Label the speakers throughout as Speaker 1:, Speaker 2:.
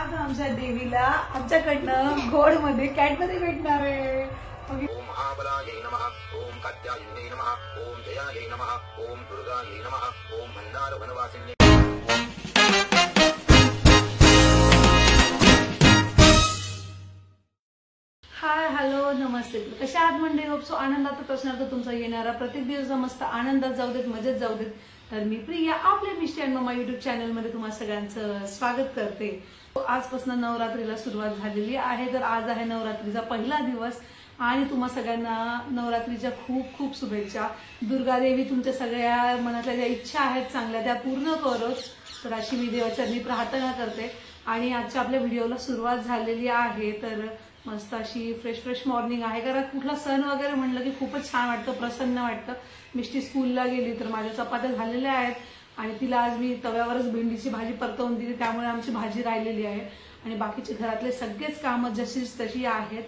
Speaker 1: आज आमच्या देवीला आमच्याकडनं गोड मध्ये कॅडबरी भेटणार आहे।
Speaker 2: ओम महाबलायै नमः, ओम कात्यायने नमः, ओम जयायै नमः, ओम दुर्गायै नमः, ओम भंडार वनवासिन्ये।
Speaker 1: हाय हॅलो नमस्ते, कशा आहात मंडळी? होप सो आनंदातच असणार तर तुमचा येणारा प्रत्येक दिवस मस्त आनंदात जाऊ देत, मजेत जाऊ देत। तर मी प्रिया आपल्या mister and mamma YouTube channel मध्ये तुम्हा सगळ्यांचं स्वागत करते। आजपासून नवरात्रीला सुरुवात झालेली आहे, तर आज आहे नवरात्रीचा पहिला दिवस आणि तुम्हा सगळ्यांना नवरात्रीच्या खूप खूप शुभेच्छा। दुर्गा देवी तुमच्या सगळ्या मनातल्या ज्या इच्छा आहेत चांगल्या त्या पूर्ण करोच, तर अशी मी देवाचरणी प्रार्थना करते। आणि आजच्या आपल्या व्हिडिओला सुरुवात झालेली आहे, तर मस्त अशी फ्रेश मॉर्निंग आहे। कारण कुठला सण वगैरे म्हणलं की खूपच छान वाटतं, प्रसन्न वाटतं। मिष्टी स्कूलला गेली तर माझ्या चपात्या झालेल्या आहेत आणि तिला आज मी तव्यावरच भेंडीची भाजी परतवून दिली, त्यामुळे आमची भाजी राहिलेली आहे आणि बाकीचे घरातले सगळेच कामं जशीच तशी आहेत।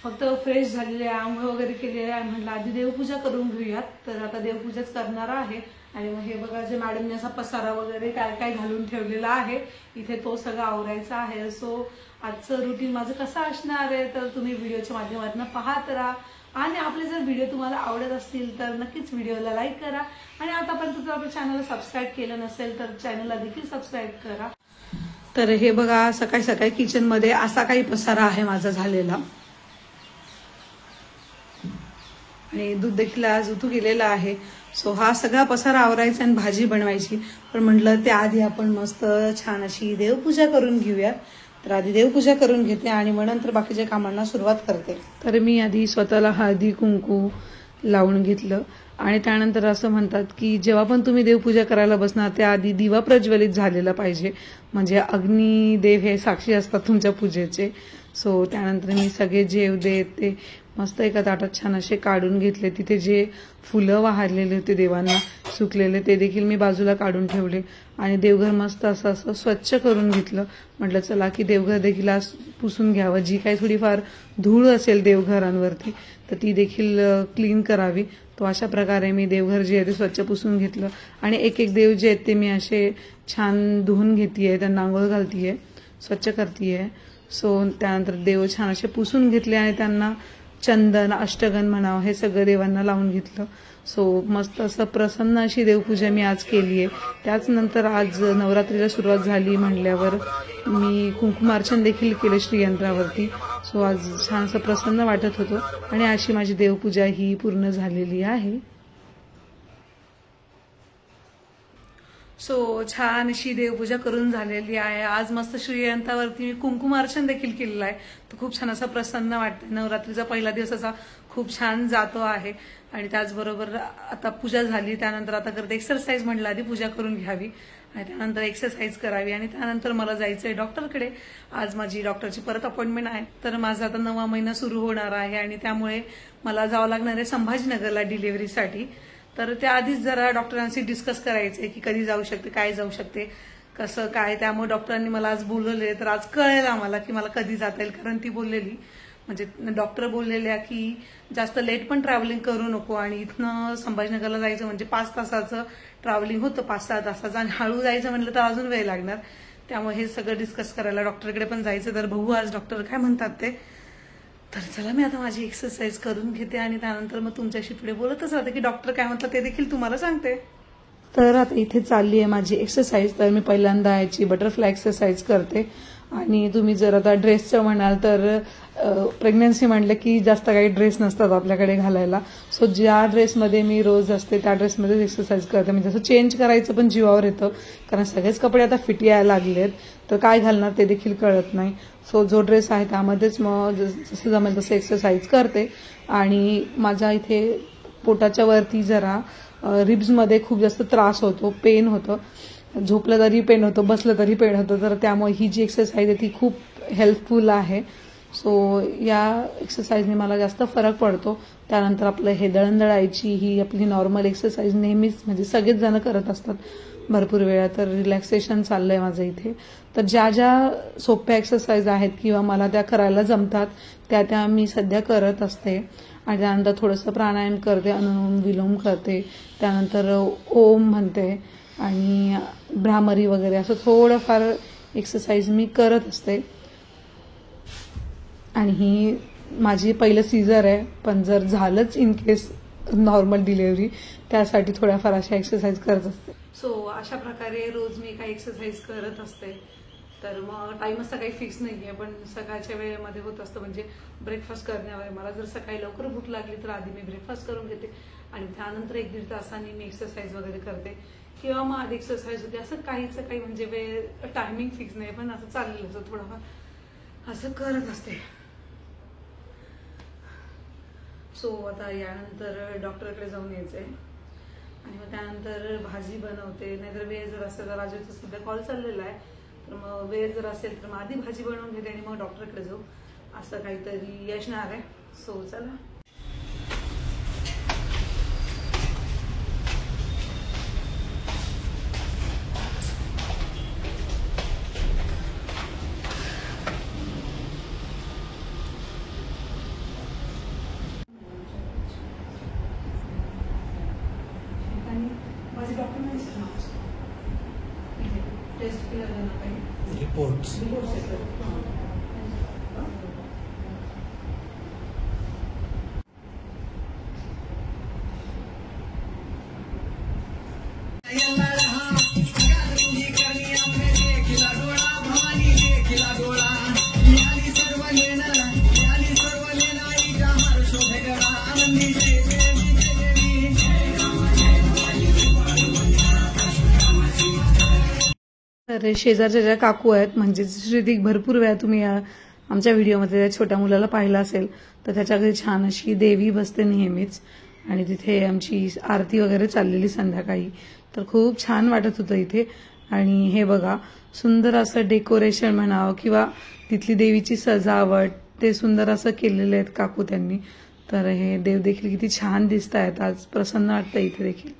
Speaker 1: फक्त फ्रेश झालेले आहे, आंघोळ वगैरे केलेले आहे, म्हटलं आधी देवपूजा करून घेऊयात, तर आता देवपूजाच करणार आहे। आणि मग हे बघा जे मॅडमने असा पसारा वगैरे काय काय घालून ठेवलेला आहे इथे, तो सगळं आवरायचा आहे। सो आजचं रुटीन माझं कसं असणार आहे तर तुम्ही व्हिडिओच्या माध्यमातून पाहत राहा। आणि आपले जर व्हिडिओ तुम्हाला आवडत असतील तर नक्कीच व्हिडिओला लाईक करा आणि आतापर्यंत जर आपल्या चॅनलला सबस्क्राईब केलं नसेल तर चॅनलला देखील सबस्क्राईब करा। तर हे बघा सकाळी सकाळी किचन मध्ये असा काही पसारा आहे माझा झालेला आणि दूध देखील आज उतू गेलेला आहे। सो हा सगळा पसारा आवरायचा आणि भाजी बनवायची, पण म्हटलं त्याआधी आपण मस्त छान अशी देवपूजा करून घेऊयात। तर आधी देवपूजा करून घेते आणि मग नंतर बाकीच्या कामांना सुरुवात करते। तर मी आधी स्वतःला हळदी कुंकू लावून घेतलं आणि त्यानंतर असं म्हणतात की जेव्हा पण तुम्ही देवपूजा करायला बसणार त्याआधी दिवा प्रज्वलित झालेला पाहिजे, म्हणजे अग्निदेव हे साक्षी असतात तुमच्या पूजेचे। सो त्यानंतर मी सगळे जेव देत ते मस्त एका ताटात छान असे काढून घेतले। तिथे जे फुलं वाहरलेले होते देवांना सुकलेले ते देखील मी बाजूला काढून ठेवले आणि देवघर मस्त असं स्वच्छ करून घेतलं। म्हटलं चला की देवघर देखील आज पुसून घ्यावं, जी काही थोडीफार धूळ असेल देवघरांवरती तर ती देखील क्लीन करावी। तो अशा प्रकारे मी देवघर जे आहे ते स्वच्छ पुसून घेतलं आणि एक एक देव जे आहेत ते मी असे छान धुवून घेतेय, त्यांना आंघोळ घालतीये, स्वच्छ करतीये। सो त्यानंतर देव छान असे पुसून घेतले आणि त्यांना चंदन अष्टगन म्हणावं हे सगळं देवांना लावून घेतलं। सो मस्त असं प्रसन्न अशी देवपूजा मी आज केली आहे। त्याच नंतर आज नवरात्रीला सुरुवात झाली म्हणल्यावर मी कुंकुमार्चन देखील केले श्रीयंत्रावरती। सो आज छान असं प्रसन्न वाटत होतं आणि अशी माझी देवपूजा ही पूर्ण झालेली आहे। सो छान अशी देवपूजा करून झालेली आहे। आज मस्त श्रीयंत्रावरती मी कुंकुमार्चन देखील केलेलं आहे, तर खूप छान असं प्रसन्न वाटतं। नवरात्रीचा पहिला दिवस असा खूप छान जातो आहे आणि त्याचबरोबर आता पूजा झाली त्यानंतर आता करते एक्सरसाइज, म्हटलं आधी पूजा करून घ्यावी आणि त्यानंतर एक्सरसाइज करावी आणि त्यानंतर मला जायचंय डॉक्टरकडे। आज माझी डॉक्टरची परत अपॉइंटमेंट आहे, तर माझा आता 9वा महिना सुरू होणार आहे आणि त्यामुळे मला जावं लागणार आहे संभाजीनगरला डिलिव्हरीसाठी। तर त्याआधीच जरा डॉक्टरांशी डिस्कस करायचंय की कधी जाऊ शकते, काय जाऊ शकते, कसं काय। त्यामुळे डॉक्टरांनी मला आज बोलवले, तर आज कळेल आम्हाला की मला कधी जाता येईल। कारण ती बोललेली म्हणजे डॉक्टर बोललेल्या की जास्त लेट पण ट्रॅव्हलिंग करू नको आणि इथनं संभाजीनगरला जायचं म्हणजे 5 तासाचं ट्रॅव्हलिंग होतं, 5-6 तासाचं, आणि हळू जायचं म्हटलं तर अजून वेळ लागणार। त्यामुळे हे सगळं डिस्कस करायला डॉक्टरकडे पण जायचं, तर बघू आज डॉक्टर काय म्हणतात ते। तर चला मी आता माझी एक्सरसाइज करून घेते आणि त्यानंतर मग तुमच्याशी पुढे बोलतच राहते की डॉक्टर काय म्हणतात ते देखील तुम्हाला सांगते। तर आता इथे चालली आहे माझी एक्सरसाइज। तर मी पहिल्यांदा याची बटरफ्लाय एक्सरसाइज करते आणि तुम्ही जर आता ड्रेसचं म्हणाल तर प्रेग्नन्सी म्हणलं की जास्त काही ड्रेस नसतात आपल्याकडे घालायला। सो ज्या ड्रेसमध्ये मी रोज असते त्या ड्रेसमध्येच एक्सरसाइज करते, म्हणजे जसं चेंज करायचं पण जीवावर येतं कारण सगळेच कपडे आता फिट यायला लागलेत, तर काय घालणार ते देखील कळत नाही। सो जो ड्रेस आहे त्यामध्येच मग जसं जमेल तसं एक्सरसाइज करते। आणि माझ्या इथे पोटाच्या वरती जरा रिब्समध्ये खूप जास्त त्रास होतो, पेन होतं, झोपलं तरी पेन होतं, बसलं तरी पेन होतं, तर त्यामुळे ही जी एक्सरसाइज आहे ती खूप हेल्पफुल आहे। सो या एक्सरसाइजने मला जास्त फरक पडतो। त्यानंतर आपलं हे दळणदळायची ही आपली नॉर्मल एक्सरसाइज नेहमीच म्हणजे सगळेच जण करत असतात भरपूर वेळा, तर रिलॅक्सेशन चाललंय माझं इथे। तर ज्या ज्या सोप्या एक्सरसाइज आहेत किंवा मला त्या करायला जमतात त्या मी सध्या करत असते आणि त्यानंतर थोडंसं प्राणायाम करते, अनुलोम विलोम करते, त्यानंतर ओम म्हणते आणि भ्रामरी वगैरे असं थोडंफार एक्सरसाइज मी करत असते. आणि ही माझी पहिलं सीझर आहे, पण जर झालंच इन केस नॉर्मल डिलिव्हरी, त्यासाठी थोड्याफार अशा एक्सरसाइज करत असते. सो अशा प्रकारे रोज मी काही एक्सरसाइज करत असते. तर मग टाइम असं काही फिक्स नाहीये, पण सकाळच्या वेळेमध्ये होत असतं. म्हणजे ब्रेकफास्ट करण्यावर मला जर सकाळी लवकर भूक लागली तर आधी मी ब्रेकफास्ट करून घेते आणि त्यानंतर 1-1.5 तासांनी मी एक्सरसाइज वगैरे करते, किंवा मग आधी एक्सरसाइज होते. असं काहीच काही म्हणजे वेळ टायमिंग फिक्स नाही, पण असं चाललेलं असं थोडंफार असं करत असते. सो आता यानंतर डॉक्टरकडे जाऊन यायचंय आणि मग त्यानंतर भाजी बनवते. नाहीतर वेळ जर असेल तर राजूचा सध्या कॉल चाललेला आहे, तर मग वेळ जर असेल तर मग आधी भाजी बनवून घेते आणि मग डॉक्टरकडे जाऊ, असं काहीतरी असणार आहे. सो चला. माझे डॉक्युमेंट्स टेस्ट केलं काही रिपोर्ट्स तर शेजारच्या ज्या काकू आहेत, म्हणजे श्रीदिक भरपूर वेळा तुम्ही आमच्या व्हिडिओमध्ये त्या छोट्या मुलाला पाहिलं असेल, तर त्याच्या घरी छान अशी देवी बसते नेहमीच आणि तिथे आमची आरती वगैरे चाललेली संध्याकाळी. तर खूप छान वाटत होतं इथे. आणि हे बघा, सुंदर असं डेकोरेशन म्हणावं किंवा तिथली देवीची सजावट, ते सुंदर असं केलेलं आहेत काकू त्यांनी. तर हे देव देखील किती छान दिसत आहेत. आज प्रसन्न वाटतं इथे देखील.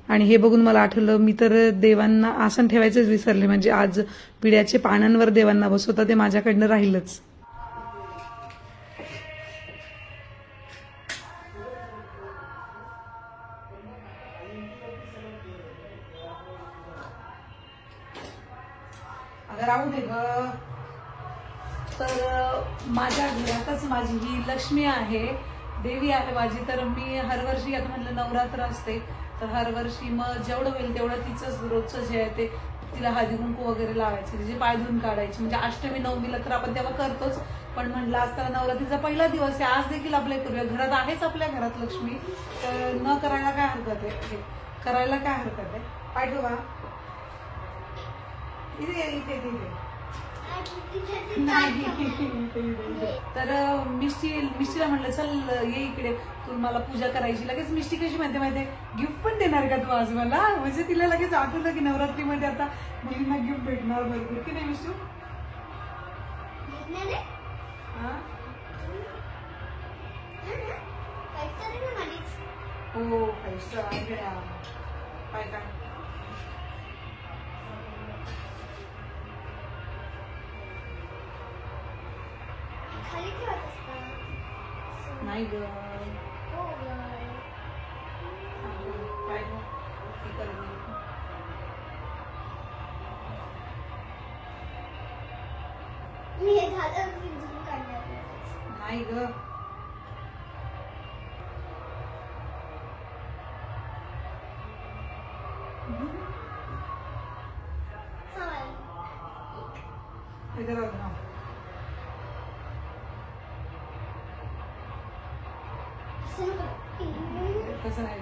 Speaker 1: आणि हे बघून मला आठवलं, मी तर देवांना आसन ठेवायचंच विसरले. म्हणजे आज पिढ्याचे पानांवर देवांना बसवता ते माझ्याकडनं राहिलंच. अगं राहू दे ग. तर माझ्या घरातच माझी ही लक्ष्मी आहे, देवी आहे माझी. तर मी हरवर्षी, आता म्हटलं नवरात्र असते, तर हरवर्षी मग जेवढं होईल तेवढं तिचंच रोजचं जे आहे ते तिला हळदी कुंकू वगैरे लावायचे, तिचे पाय धुवून काढायचे. म्हणजे अष्टमी नवमीला तर आपण तेव्हा करतोच, पण म्हणलं आज तर नवरात्रीचा पहिला दिवस आहे, आज देखील आपल्या करूया. घरात आहेच आपल्या घरात लक्ष्मी, तर न करायला काय हरकत आहे, करायला काय हरकत आहे. पाय ठेवा इथे इथे इथे. तर मिष्टीला म्हणलं चल ये इकडे, तू मला पूजा करायची. लगेच मिष्टी कशी माहितीये, गिफ्ट पण देणार का तू आज मला. म्हणजे तिला लगेच आठवलं की नवरात्रीमध्ये आता मुलींना गिफ्ट भेटणार भरपूर, की नाही मिष्टू. हो 5 स्टार काय काय. नाही ग, नाही ग. कसं नाही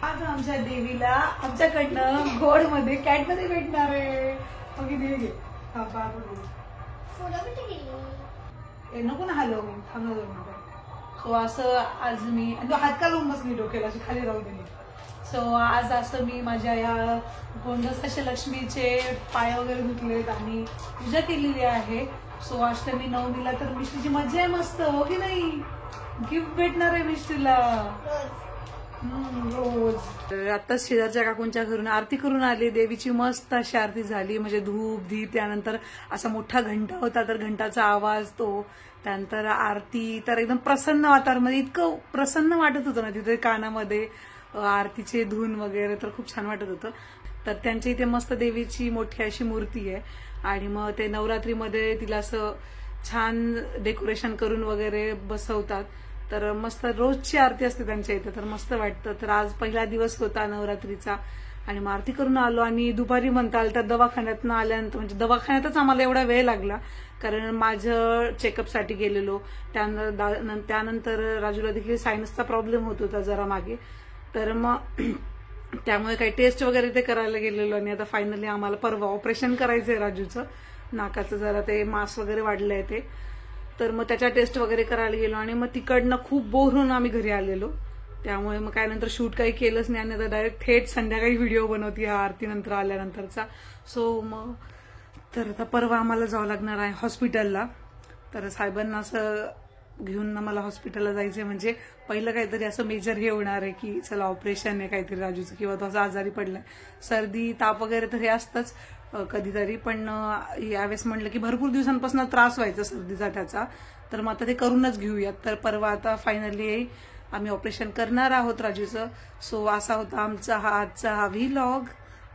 Speaker 1: आज आमच्या देवीला आमच्याकडनं गोड मध्ये कॅट मध्ये भेटणार आहे. नको ना हलव, थांबा 2 मिनिटं. सो असं आज मी हात का लावून बसली डोक्याला, अशी खाली राहू दिली. सो आज असं मी माझ्या या गोंडस अशा लक्ष्मीचे पाय वगैरे धुतलेत आणि पूजा केलेली आहे. सो अष्टमी नवमीला तर मिष्टीची मजा आहे मस्त, हो की नाही. गिफ्ट भेटणार आहे मिष्टीला. रोज आता शेजारच्या काकूंच्या घरून आरती करून आली. देवीची मस्त अशी आरती झाली. म्हणजे धूप दीप, त्यानंतर असा मोठा घंटा होता तर घंटाचा आवाज तो, त्यानंतर आरती. तर एकदम प्रसन्न वातावरण, म्हणजे इतकं प्रसन्न वाटत होतं ना तिथे कानामध्ये आरतीचे धून वगैरे, तर खूप छान वाटत होतं. तर त्यांच्या इथे मस्त देवीची मोठी अशी मूर्ती आहे आणि मग ते नवरात्रीमध्ये तिला असं छान डेकोरेशन करून वगैरे बसवतात. तर मस्त रोजची आरती असते त्यांच्या इथे, तर मस्त वाटतं. तर आज पहिला दिवस होता नवरात्रीचा आणि मग आरती करून आलो आणि दुपारी म्हणता आलं तर दवाखान्यातनं आल्यानंतर, म्हणजे दवाखान्यातच आम्हाला एवढा वेळ लागला कारण माझं चेकअपसाठी गेलेलो. त्यानंतर राजूला देखील सायनसचा प्रॉब्लेम होत होता जरा मागे, तर मग त्यामुळे काही टेस्ट वगैरे ते करायला गेलेलो आणि आता फायनली आम्हाला परवा ऑपरेशन करायचंय राजूचं. नाकाचं जरा ते मांस वगैरे वाढलंय ते, तर मग त्याच्या टेस्ट वगैरे करायला गेलो आणि मग तिकडनं खूप बोर होऊन आम्ही घरी आलेलो. त्यामुळे मग काय नंतर शूट काही केलंच नाही आणि आता डायरेक्ट थेट संध्याकाळी व्हिडिओ बनवते हा आरती नंतर आल्यानंतरचा. सो मग तर आता परवा आम्हाला जावं लागणार आहे हॉस्पिटलला. तर साहेबांना असं घेऊन मला हॉस्पिटलला जायचंय, म्हणजे पहिलं काहीतरी असं मेजर हे होणार आहे की चला ऑपरेशन आहे काहीतरी राजूचं, किंवा तो असं आजारी पडलाय. सर्दी ताप वगैरे तर हे असतंच कधीतरी, पण यावेळेस म्हणलं की भरपूर दिवसांपासून त्रास व्हायचा सर्दीचा त्याचा, तर मग आता ते करूनच घेऊयात. तर परवा आता फायनली आम्ही ऑपरेशन करणार आहोत राजूचं. सो असा होता आमचा आजचा हा व्लॉग.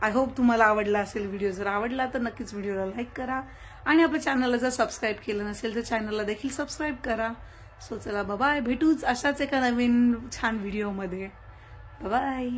Speaker 1: आय होप तुम्हाला आवडला असेल व्हिडिओ. जर आवडला तर नक्कीच व्हिडिओला लाईक करा आणि आपल्या चॅनलला जर सबस्क्राईब केलं नसेल तर चॅनलला देखील सबस्क्राईब करा. सो चला बाय, भेटूच अशाच एका नवीन छान व्हिडिओमध्ये. बाय.